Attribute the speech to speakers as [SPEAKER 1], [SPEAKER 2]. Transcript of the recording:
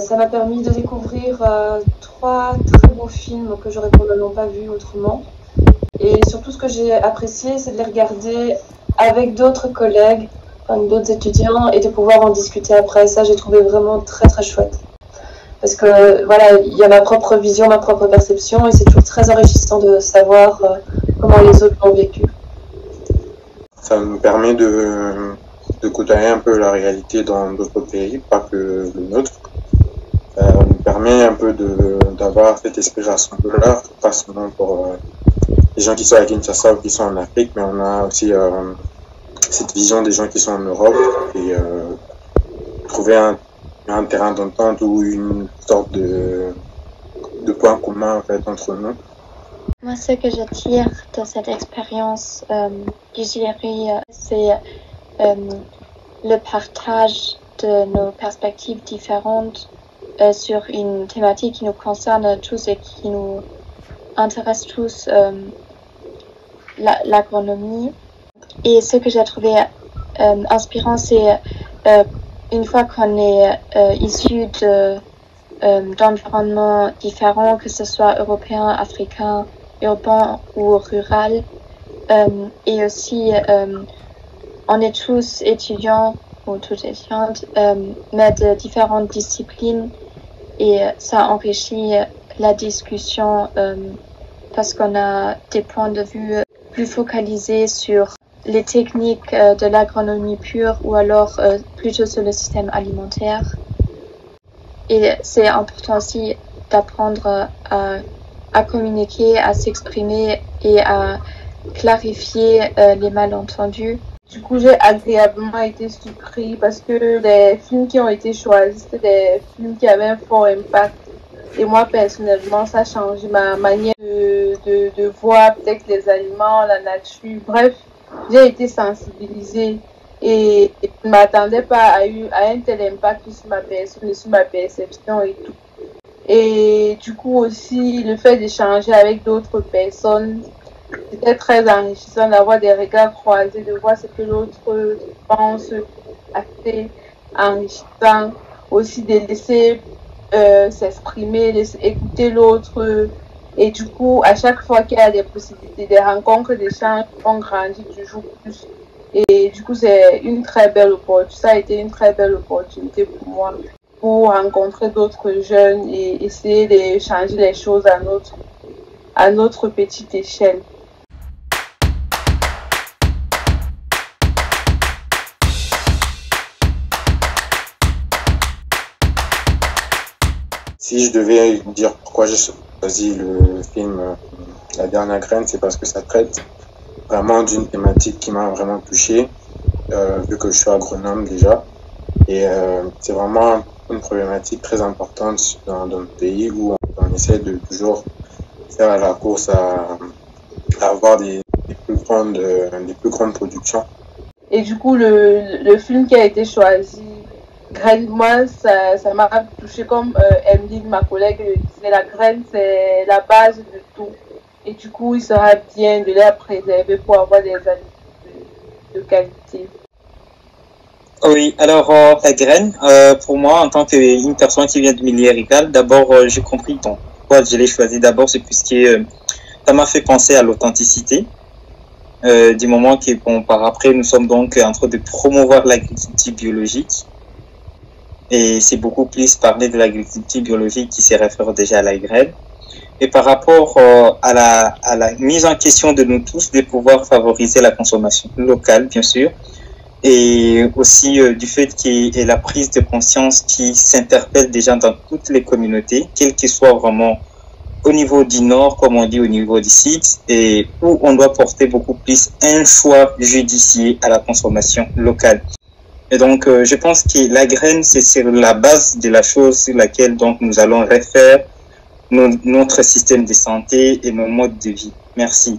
[SPEAKER 1] Ça m'a permis de découvrir 3 très beaux films que j'aurais probablement pas vus autrement. Et surtout, ce que j'ai apprécié, c'est de les regarder avec d'autres collègues, enfin, d'autres étudiants, et de pouvoir en discuter après. Ça, j'ai trouvé vraiment très très chouette. Parce que voilà, il y a ma propre vision, ma propre perception, et c'est toujours très enrichissant de savoir comment les autres l'ont vécu.
[SPEAKER 2] Ça nous permet de côtoyer un peu la réalité dans d'autres pays, pas que le nôtre. Ça nous permet un peu d'avoir cet esprit rassembleur, pas seulement pour les gens qui sont à Kinshasa ou qui sont en Afrique, mais on a aussi cette vision des gens qui sont en Europe et trouver un terrain d'entente ou une sorte de point commun en fait entre nous.
[SPEAKER 3] Moi, ce que j'attire de cette expérience du jury, c'est le partage de nos perspectives différentes sur une thématique qui nous concerne tous et qui nous intéresse tous, l'agronomie. Et ce que j'ai trouvé inspirant, c'est une fois qu'on est issu d'environnements différents, que ce soit européen, africain, urbain ou rural, et aussi on est tous étudiants ou toutes étudiantes, mais de différentes disciplines, et ça enrichit la discussion parce qu'on a des points de vue plus focalisés sur les techniques de l'agronomie pure ou alors plutôt sur le système alimentaire. Et c'est important aussi d'apprendre à communiquer, à s'exprimer et à clarifier les malentendus.
[SPEAKER 4] Du coup, j'ai agréablement été surpris parce que les films qui ont été choisis, c'était des films qui avaient un fort impact. Et moi, personnellement, ça a changé ma manière de voir peut-être les aliments, la nature. Bref, j'ai été sensibilisée et je ne m'attendais pas à un tel impact sur ma personne et sur ma perception et tout. Et du coup aussi, le fait d'échanger avec d'autres personnes, c'était très enrichissant d'avoir des regards croisés, de voir ce que l'autre pense, assez enrichissant. Aussi de laisser s'exprimer, laisser écouter l'autre. Et du coup, à chaque fois qu'il y a des possibilités, des rencontres, des échanges, on grandit toujours plus. Et du coup, c'est une très belle opportunité. Ça a été une très belle opportunité pour moi, pour rencontrer d'autres jeunes et essayer de changer les choses à notre petite échelle.
[SPEAKER 2] Si je devais dire pourquoi j'ai choisi le film La dernière graine, c'est parce que ça traite vraiment d'une thématique qui m'a vraiment touché, vu que je suis agronome déjà. Et c'est vraiment une problématique très importante dans le pays où on essaie de toujours faire la course à avoir des plus grandes productions.
[SPEAKER 4] Et du coup, le film qui a été choisi, graine, moi, ça m'a touché comme Emeline, ma collègue, le disait. La graine, c'est la base de tout. Et du coup, il sera bien de la préserver pour avoir des aliments de qualité.
[SPEAKER 5] Oui, alors la graine, pour moi, en tant qu'une personne qui vient du milieu agricole, d'abord, j'ai compris pourquoi je l'ai choisi. D'abord, c'est puisque ça m'a fait penser à l'authenticité. Du moment que, bon, par après, nous sommes donc en train de promouvoir l'agriculture biologique. Et c'est beaucoup plus parler de l'agriculture biologique qui se réfère déjà à la graine. Et par rapport à la mise en question de nous tous, de pouvoir favoriser la consommation locale, bien sûr, et aussi du fait qu'il y ait la prise de conscience qui s'interpelle déjà dans toutes les communautés, quel que soit vraiment au niveau du nord, comme on dit, au niveau du sud, et où on doit porter beaucoup plus un choix judicieux à la consommation locale. Et donc, je pense que la graine, c'est sur la base de la chose sur laquelle donc nous allons refaire notre système de santé et nos modes de vie. Merci.